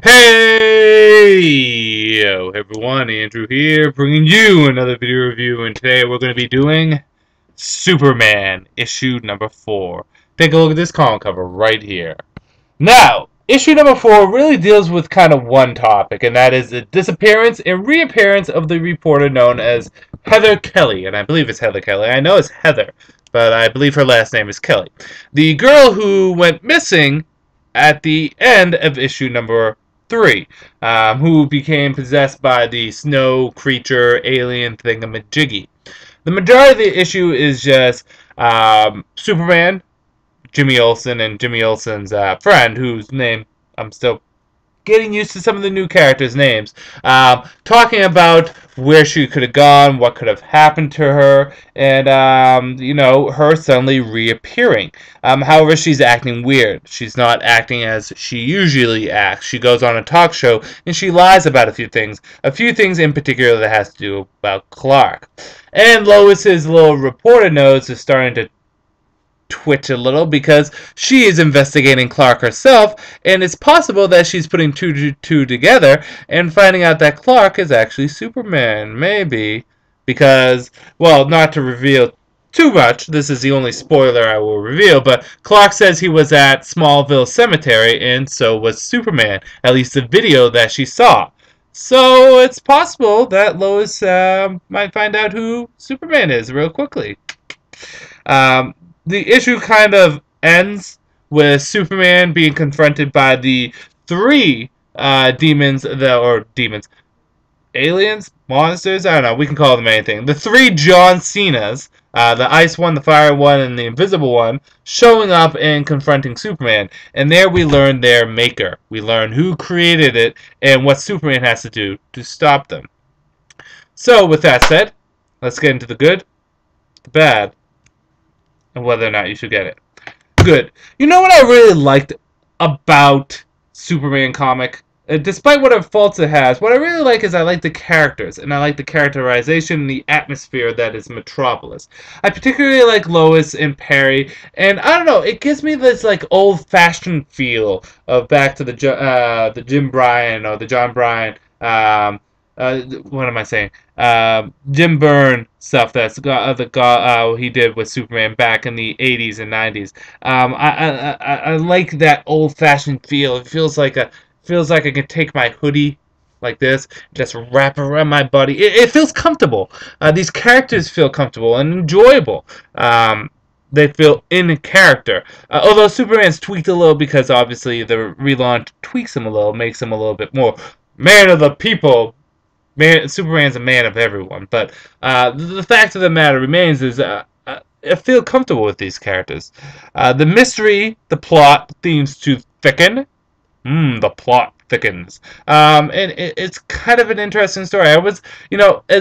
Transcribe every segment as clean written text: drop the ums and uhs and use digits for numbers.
Hey yo everyone, Andrew here, bringing you another video review, and today we're going to be doing Superman, issue number 4. Take a look at this comic cover right here. Now, issue number 4 really deals with kind of one topic, and that is the disappearance and reappearance of the reporter known as Heather Kelly, and I believe it's Heather Kelly. I know it's Heather, but I believe her last name is Kelly. The girl who went missing at the end of issue number 3, who became possessed by the snow creature alien thingamajiggy. The majority of the issue is just Superman, Jimmy Olsen, and Jimmy Olsen's friend, whose name I'm still getting used to some of the new characters' names, talking about where she could have gone, what could have happened to her, and, you know, her suddenly reappearing. However, she's acting weird. She's not acting as she usually acts. She goes on a talk show, and she lies about a few things in particular that has to do about Clark. And Lois's little reporter nose is starting to twitch a little because she is investigating Clark herself, and it's possible that she's putting two together and finding out that Clark is actually Superman. Maybe. Because, well, not to reveal too much, this is the only spoiler I will reveal, but Clark says he was at Smallville Cemetery, and so was Superman, at least the video that she saw. So it's possible that Lois might find out who Superman is real quickly. The issue kind of ends with Superman being confronted by the three aliens, monsters, I don't know, we can call them anything. The three John Cenas, the ice one, the fire one, and the invisible one, showing up and confronting Superman. And there we learn their maker. We learn who created it and what Superman has to do to stop them. So, with that said, let's get into the good, the bad, and whether or not you should get it. Good. You know what I really liked about Superman comic? Despite whatever faults it has, what I really like is I like the characters, and I like the characterization and the atmosphere that is Metropolis. I particularly like Lois and Perry, and I don't know, it gives me this like old-fashioned feel of back to the Jim Bryan or the John Bryan. What am I saying? Jim Byrne stuff that's he did with Superman back in the 80s and 90s. I like that old-fashioned feel. It feels like I can take my hoodie like this, just wrap around my body. It feels comfortable. These characters feel comfortable and enjoyable. They feel in character. Although Superman's tweaked a little because obviously the relaunch tweaks him a little, makes him a little bit more man of the people. Superman's a man of everyone, but the fact of the matter remains is I feel comfortable with these characters. The mystery, the plot seems to thicken. The plot thickens. And it's kind of an interesting story. I was, you know, I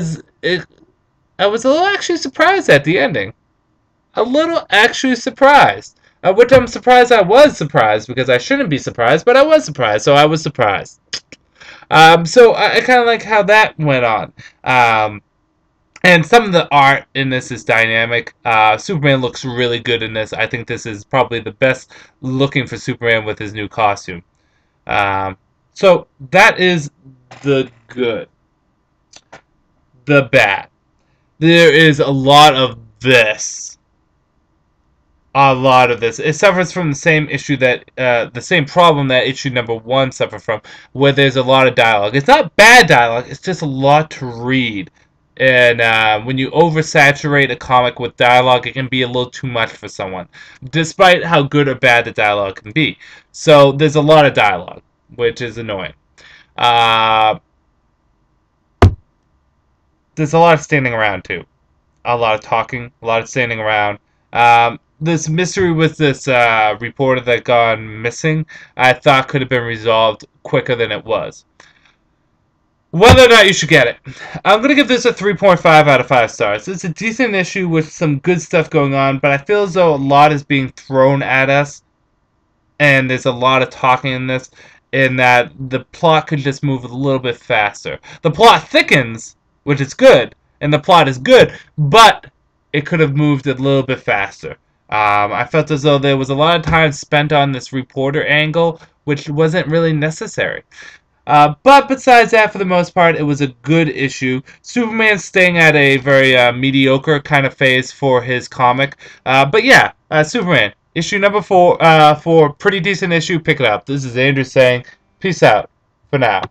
was a little actually surprised at the ending. A little actually surprised. Which I'm surprised I was surprised, because I shouldn't be surprised, but I was surprised, so I was surprised. So I kind of like how that went on. And some of the art in this is dynamic. Superman looks really good in this. I think this is probably the best looking for Superman with his new costume. So that is the good. The bad. There is a lot of this. A lot of this. It suffers from the same issue that, the same problem that issue number 1 suffered from, where there's a lot of dialogue. It's not bad dialogue, it's just a lot to read. And when you oversaturate a comic with dialogue, it can be a little too much for someone, despite how good or bad the dialogue can be. So there's a lot of dialogue, which is annoying. There's a lot of standing around, too. A lot of talking, a lot of standing around. This mystery with this reporter that gone missing, I thought could have been resolved quicker than it was. Whether or not you should get it, I'm going to give this a 3.5 out of 5 stars. It's a decent issue with some good stuff going on, but I feel as though a lot is being thrown at us, and there's a lot of talking in this, in that the plot could just move a little bit faster. The plot thickens, which is good, and the plot is good, but it could have moved a little bit faster. I felt as though there was a lot of time spent on this reporter angle, which wasn't really necessary. But besides that, for the most part, it was a good issue. Superman staying at a very mediocre kind of phase for his comic. But yeah, Superman, issue number 4, for pretty decent issue. Pick it up. This is Andrew saying, peace out for now.